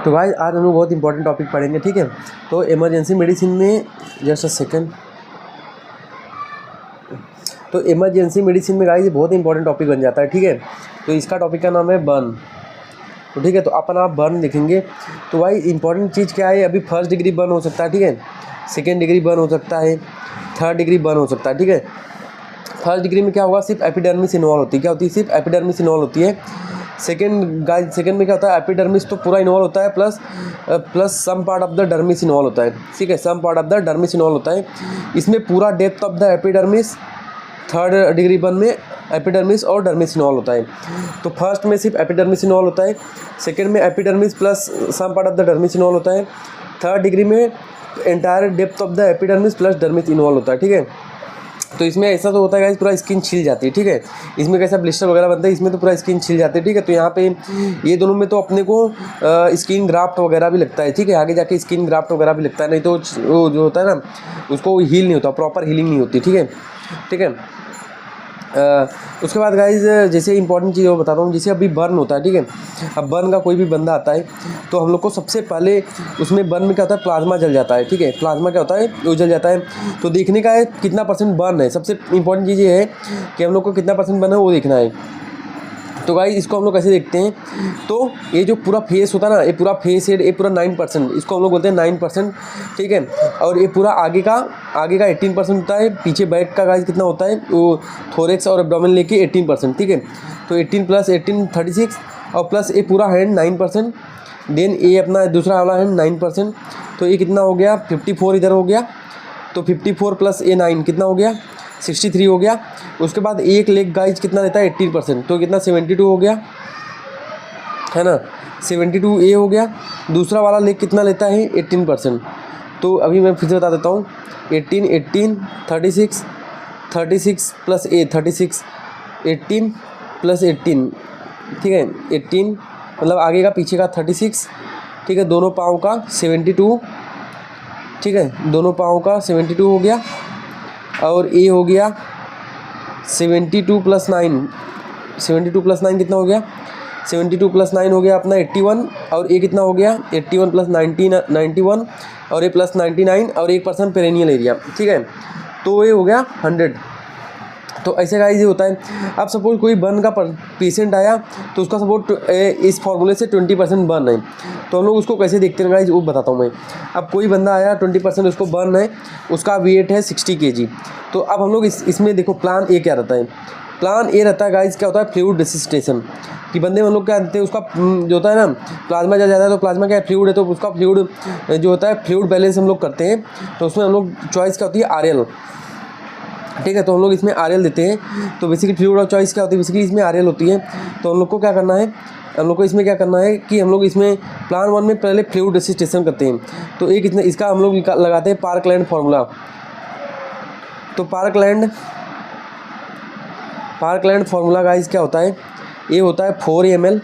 तो भाई आज हम लोग बहुत इंपॉर्टेंट टॉपिक पढ़ेंगे, ठीक है। तो इमरजेंसी मेडिसिन में जस्ट अ सेकेंड। तो इमरजेंसी मेडिसिन में गाइस बहुत इंपॉर्टेंट टॉपिक बन जाता है, ठीक है। तो इसका टॉपिक का नाम है बर्न। तो ठीक है, तो अपन आप बर्न लिखेंगे। तो भाई इंपॉर्टेंट चीज़ क्या है, अभी फर्स्ट डिग्री बर्न हो सकता है, ठीक है। सेकेंड डिग्री बर्न हो सकता है, थर्ड डिग्री बर्न हो सकता है, ठीक है। फर्स्ट डिग्री में क्या होगा, सिर्फ एपिडर्मिस इन्वॉल्व होती है। क्या होती है? सिर्फ एपिडर्मिस इन्वॉल्व होती है। सेकेंड में क्या होता है, एपिडर्मिस तो पूरा इन्वॉल्व होता है, plus some part of the dermis involve होता है, ठीक है। Some part of the dermis involve होता है। इसमें पूरा depth of the epidermis third degree burn में एपिडर्मिस और डर्मिस इन्वॉल्व होता है। तो फर्स्ट में सिर्फ एपिडर्मिस इन्वॉल्व होता है, सेकेंड में epidermis plus some part of the dermis involve होता है, थर्ड डिग्री में entire depth of the epidermis plus dermis involve होता है, ठीक है। तो इसमें ऐसा तो होता है गाइस, पूरा स्किन छिल जाती है, ठीक है। इसमें कैसा ब्लिस्टर वगैरह बनता है, इसमें तो पूरा स्किन छिल जाती है, ठीक है। तो यहाँ पे ये दोनों में तो अपने को स्किन ग्राफ्ट वगैरह भी लगता है, ठीक है। आगे जाके स्किन ग्राफ्ट वगैरह भी लगता है, नहीं तो वो जो होता है ना उसको हील नहीं होता, प्रॉपर हीलिंग नहीं होती, ठीक है, ठीक है। उसके बाद गाइज जैसे इंपॉर्टेंट चीज़ वो बताता हूँ, जैसे अभी बर्न होता है, ठीक है। अब बर्न का कोई भी बंदा आता है तो हम लोग को सबसे पहले उसमें बर्न में क्या होता है, प्लाज्मा जल जाता है, ठीक है। प्लाज्मा क्या होता है, वो जल जाता है। तो देखने का है कितना परसेंट बर्न है। सबसे इंपॉर्टेंट चीज़ ये है कि हम लोग को कितना परसेंट बर्न है वो देखना है। तो गाइस इसको हम लोग कैसे देखते हैं, तो ये जो पूरा फेस होता है ना, ये पूरा फेस हेड, ये पूरा 9%, इसको हम लोग बोलते हैं 9%, ठीक है। और ये पूरा आगे का 18% होता है। पीछे बैक का गाइस कितना होता है, वो थोरेक्स और एब्डोमेन लेके 18%, ठीक है। तो 18 + 18 36, और प्लस ये पूरा हैंड 9%, देन ये अपना दूसरा वाला हैंड 9%। तो ये कितना हो गया, 54 इधर हो गया। तो 54 + ये 9 कितना हो गया, 63 हो गया। उसके बाद एक लेग गाइज कितना देता है, 18%, तो कितना 72 हो गया, है ना। 72 ये हो गया। दूसरा वाला लेग कितना लेता है, 18%। तो अभी मैं फिर से बता देता हूँ, 18 36 36 + ए 36, 18 + 18, ठीक है। 18 मतलब आगे का पीछे का 36, ठीक है। दोनों पाँव का 72, ठीक है। दोनों पाँव का 72 हो गया। और ए हो गया 72 + 9, 72 + 9 कितना हो गया, 72 + 9 हो गया अपना 81। और ए कितना हो गया, 81 + 91, और ए + 99, और 1% पेरेनियल एरिया, ठीक है। तो ये हो गया 100। तो ऐसे गाइस ये होता है। अब सपोज कोई बर्न का पेशेंट आया, तो उसका सपोज इस फॉर्मूले से 20% बर्न है। तो हम लोग उसको कैसे देखते हैं गाइस, वो बताता हूँ मैं। अब कोई बंदा आया, 20% उसको बर्न है, उसका वेट है 60 kg। तो अब हम लोग इसमें देखो प्लान ए क्या रहता है। प्लान ए रहता है गाइस, क्या होता है, फ्लूइड रेसिस्टेशन। कि बंदे में हम लोग क्या करते हैं, उसका जो होता है ना प्लाज्मा जब जाता है, तो प्लाज्मा क्या है, फ्लूइड है, तो उसका फ्लूइड जो होता है फ्लूइड बैलेंस हम लोग करते हैं। तो उसमें हम लोग चॉइस क्या होती है, RL, ठीक है। तो हम लोग इसमें RL देते हैं। तो बेसिकली फ्लूइड ऑफ चॉइस क्या होती है, बेसिकली इसमें RL होती है। तो हम लोग को क्या करना है, हम लोग को इसमें क्या करना है कि हम लोग इसमें प्लान 1 में पहले फ्लूइड रेसिस्टेशन करते हैं। तो एक इतना इसका हम लोग लगाते हैं पार्कलैंड फार्मूला। तो पार्कलैंड फार्मूला गाइस क्या होता है, ये होता है 4 ml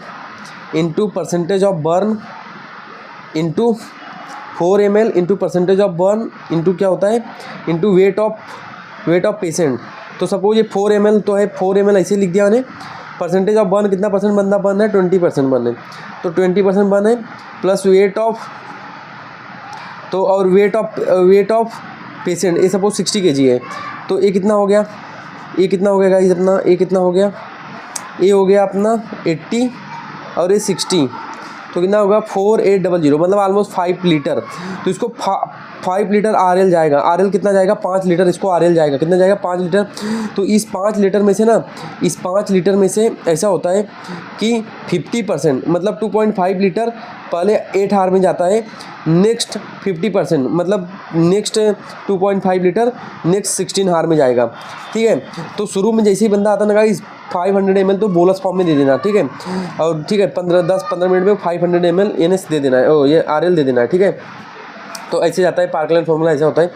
into percentage of burn into 4 ml into percentage of burn into क्या होता है, इंटू वेट ऑफ पेशेंट। तो सपोज ये 4 ml तो है, 4 ml ऐसे लिख दिया मैंने। परसेंटेज ऑफ बर्न कितना परसेंट बंदा बर्न है, 20% बर्न है। तो 20% बर्न है, प्लस वेट ऑफ पेशेंट, ये सपोज 60 kg है। तो ये कितना हो गया, ये कितना हो गया गाइस अपना, ये कितना हो गया, ये हो गया अपना 80 और ये 60। तो कितना होगा 4800, मतलब ऑलमोस्ट 5 लीटर। तो इसको 5 लीटर RL जाएगा। RL कितना जाएगा, 5 लीटर इसको RL जाएगा। कितना जाएगा, 5 लीटर। तो इस 5 लीटर में से ना, इस 5 लीटर में से ऐसा होता है कि 50% मतलब 2.5 लीटर पहले 8 आवर में जाता है। नेक्स्ट 50% मतलब नेक्स्ट 2.5 लीटर नेक्स्ट 16 आवर में जाएगा, ठीक है। तो शुरू में जैसे ही बंदा आता है ना गाइस, 500 ml तो बोलस फॉर्म में दे देना, ठीक है। और ठीक है 10-15 मिनट में 500 ml NS दे देना है, ये RL दे देना है, ठीक है। तो ऐसे जाता है पार्कलैंड फार्मूला, ऐसा होता है।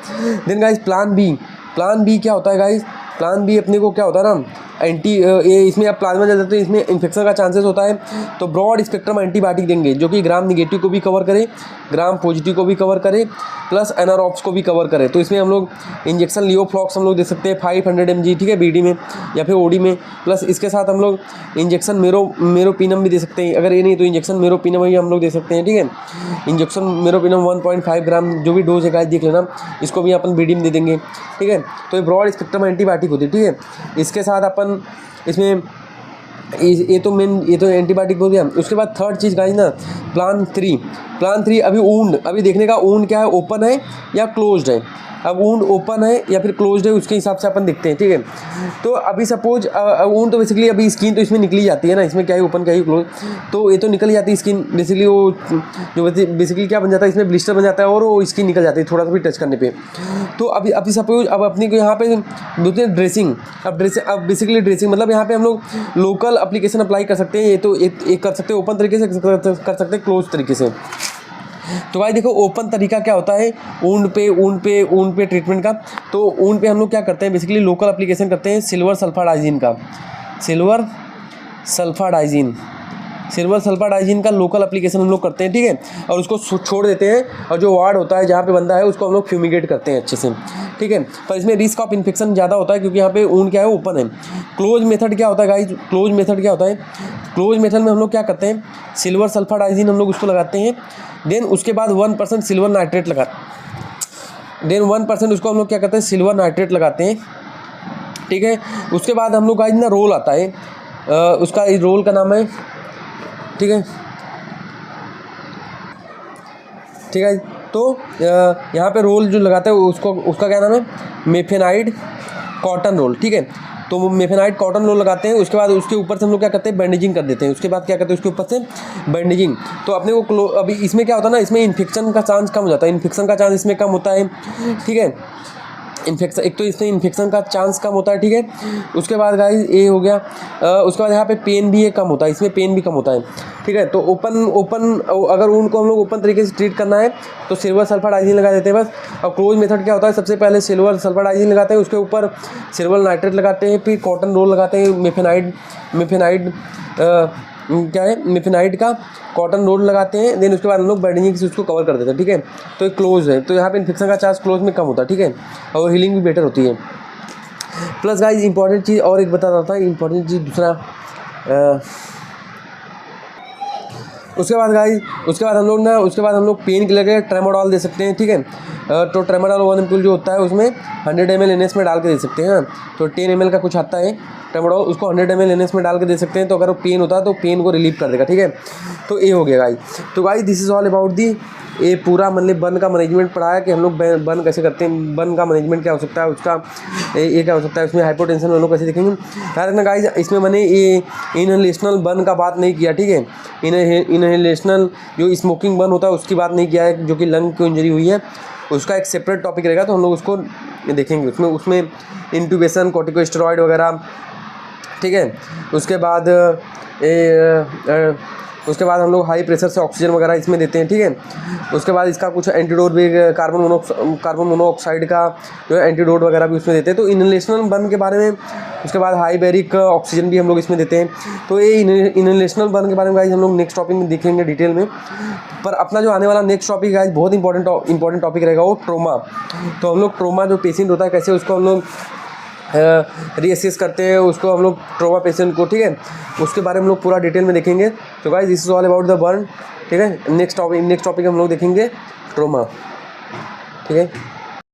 देन गाइस प्लान बी क्या होता है गाइस, प्लान बी अपने को क्या होता है ना, ये इसमें अब प्लाज्मा जाता है तो इसमें इन्फेक्शन का चांसेस होता है, तो ब्रॉड स्पेक्ट्रम एंटीबायोटिक देंगे जो कि ग्राम निगेटिव को भी कवर करे, ग्राम पॉजिटिव को भी कवर करे, प्लस एनारॉब्स को भी कवर करे। तो इसमें हम लोग इंजेक्शन लियोफ्लॉक्स हम लोग दे सकते हैं 500 mg, ठीक है, बीडी में या फिर ओडी में, प्लस इसके साथ हम लोग इंजेक्शन मेरोपिनम भी दे सकते हैं, अगर ये नहीं तो इंजेक्शन मेरोपिनम भी हम लोग दे सकते हैं, ठीक है। इंजेक्शन मेरोपिनम 1.5 ग्राम जो भी डोज है गाइस देख लेना, इसको भी अपन बीडी में दे देंगे, ठीक है। तो ये ब्रॉड स्पेक्ट्रम एंटीबायोटिक होती है, ठीक है। इसके साथ अपन इसमें ये तो एंटीबायोटिक हो गया। उसके बाद थर्ड चीज़ गाइस ना, प्लान 3 अभी वुंड, अभी देखने का वुंड क्या है, ओपन है या क्लोज्ड है। अब वुंड ओपन है या फिर क्लोज्ड है उसके हिसाब से अपन देखते हैं, ठीक है। तो अभी सपोज वुंड तो बेसिकली अभी स्किन तो इसमें निकली जाती है ना, इसमें क्या है ओपन क्या है क्लोज, तो ये तो निकल जाती है स्किन बेसिकली, वो जो बेसिकली क्या बन जाता है इसमें ब्लिस्टर बन जाता है और वो स्किन निकल जाती है थोड़ा सा भी टच करने पे। तो अभी सपोज अब अपनी को यहाँ पे बोलते हैं ड्रेसिंग। अब बेसिकली ड्रेसिंग मतलब यहाँ पे हम लोग लोकल एप्लीकेशन अप्लाई कर सकते हैं, ये तो एक कर सकते हैं ओपन तरीके से, कर सकते हैं क्लोज तरीके से। तो भाई देखो ओपन तरीका क्या होता है ऊन पे ट्रीटमेंट का। तो ऊन पे हम लोग क्या करते हैं बेसिकली लोकल एप्लीकेशन करते हैं सिल्वर सल्फाडाइजीन का लोकल एप्लीकेशन हम लोग करते हैं, ठीक है। और उसको छोड़ देते हैं और जो वार्ड होता है जहाँ पे बंदा है उसको हम लोग फ्यूमिगेट करते हैं अच्छे से, ठीक है। पर इसमें रिस्क ऑफ इन्फेक्शन ज़्यादा होता है क्योंकि यहाँ पे ऊन क्या है ओपन है। क्लोज मेथड क्या होता है गाइस, क्लोज मेथड में हम लोग क्या करते हैं सिल्वर सल्फाडाइजीन हम लोग उसको लगाते हैं, देन उसके बाद 1% सिल्वर नाइट्रेट उसको हम लोग क्या करते हैं सिल्वर नाइट्रेट लगाते हैं, ठीक है। उसके बाद हम लोग गाइस ना रोल आता है, उसका रोल का नाम है, ठीक है। तो यहाँ पे रोल जो लगाता है उसका क्या नाम है मेफेनाइड कॉटन रोल, ठीक है। तो वो मेफेनाइड कॉटन रोल लगाते हैं। उसके बाद उसके ऊपर से हम लोग क्या करते हैं बैंडेजिंग कर देते हैं। उसके बाद क्या करते हैं उसके ऊपर से बैंडेजिंग। तो अपने को अभी इसमें क्या होता है ना, इसमें इन्फेक्शन का चांस कम हो जाता है, इन्फेक्शन का चांस इसमें कम होता है, ठीक है। इन्फेक्शन एक तो इसमें इन्फेक्शन का चांस कम होता है, ठीक है। उसके बाद गाइस ये हो गया। उसके बाद यहाँ पे पेन भी कम होता है, इसमें पेन भी कम होता है, ठीक है। तो ओपन अगर उनको हम लोग ओपन तरीके से ट्रीट करना है तो सिल्वर सल्फाडाइजीन लगा देते हैं बस। और क्लोज मेथड क्या होता है सबसे पहले सिल्वर सल्फाडाइजीन लगाते हैं, उसके ऊपर सिल्वर नाइट्रेट लगाते हैं, फिर कॉटन रोल लगाते हैं मेफेनाइड का कॉटन रोल लगाते हैं, देन उसके बाद हम लोग बैंडेजिंग से उसको कवर कर देते हैं, ठीक है। तो ये क्लोज है, तो यहाँ पे इन्फेक्शन का चांस क्लोज में कम होता है, ठीक है। और हीलिंग भी बेटर होती है। प्लस गाइस इंपॉर्टेंट चीज़ और एक बता रहा था, इंपॉर्टेंट चीज़ दूसरा उसके बाद हम लोग पेन किलर के ट्रेमाडोल दे सकते हैं, ठीक है। तो ट्रेमाडोल 1 ml जो होता है उसमें 100 ml NS में डाल के दे सकते हैं। तो 10 ml का कुछ आता है ट्रेमाडोल, उसको 100 ml NS में डाल के दे सकते हैं। तो अगर वो पेन होता है तो पेन को रिलीव कर देगा, ठीक है। तो ये हो गया गाइस। तो guys this is all about the ये पूरा मतलब बर्न का मैनेजमेंट पढ़ाया कि हम लोग बर्न कैसे करते हैं, बर्न का मैनेजमेंट क्या हो सकता है, उसका ये क्या हो सकता है, उसमें हाइपोटेंशन हम लोग कैसे देखेंगे। यार ना गाइस इसमें मैंने ये इनहेलेशनल बर्न का बात नहीं किया, ठीक है। इनहेलेशनल जो स्मोकिंग बर्न होता है उसकी बात नहीं किया है, जो कि लंग को इंजरी हुई है, उसका एक सेपरेट टॉपिक रहेगा, तो हम लोग उसको देखेंगे। उसमें इंट्यूबेशन कॉर्टिकोस्टेरॉइड वगैरह, ठीक है। उसके बाद हम लोग हाई प्रेशर से ऑक्सीजन वगैरह इसमें देते हैं, ठीक है। उसके बाद इसका कुछ एंटीडोट भी कार्बन मोनोऑक्साइड का जो है एंटीडोट वगैरह भी उसमें देते हैं। तो इनहेलेशनल बर्न के बारे में, उसके बाद हाई बेरिक ऑक्सीजन भी हम लोग इसमें देते हैं। तो ये इनहेलेशनल बर्न के बारे में गाइस हम लोग नेक्स्ट टॉपिक में देखेंगे डिटेल में। पर अपना जो आने वाला नेक्स्ट टॉपिक गाइस बहुत इंपॉर्टेंट टॉपिक रहेगा, वो ट्रोमा। तो हम लोग ट्रोमा जो पेशेंट होता है कैसे उसको हम लोग रीअसेस करते हैं, उसको हम लोग ट्रोमा पेशेंट को, ठीक है, उसके बारे में हम लोग पूरा डिटेल में देखेंगे। तो guys this is all about the burn, ठीक है। नेक्स्ट टॉपिक हम लोग देखेंगे ट्रोमा, ठीक है।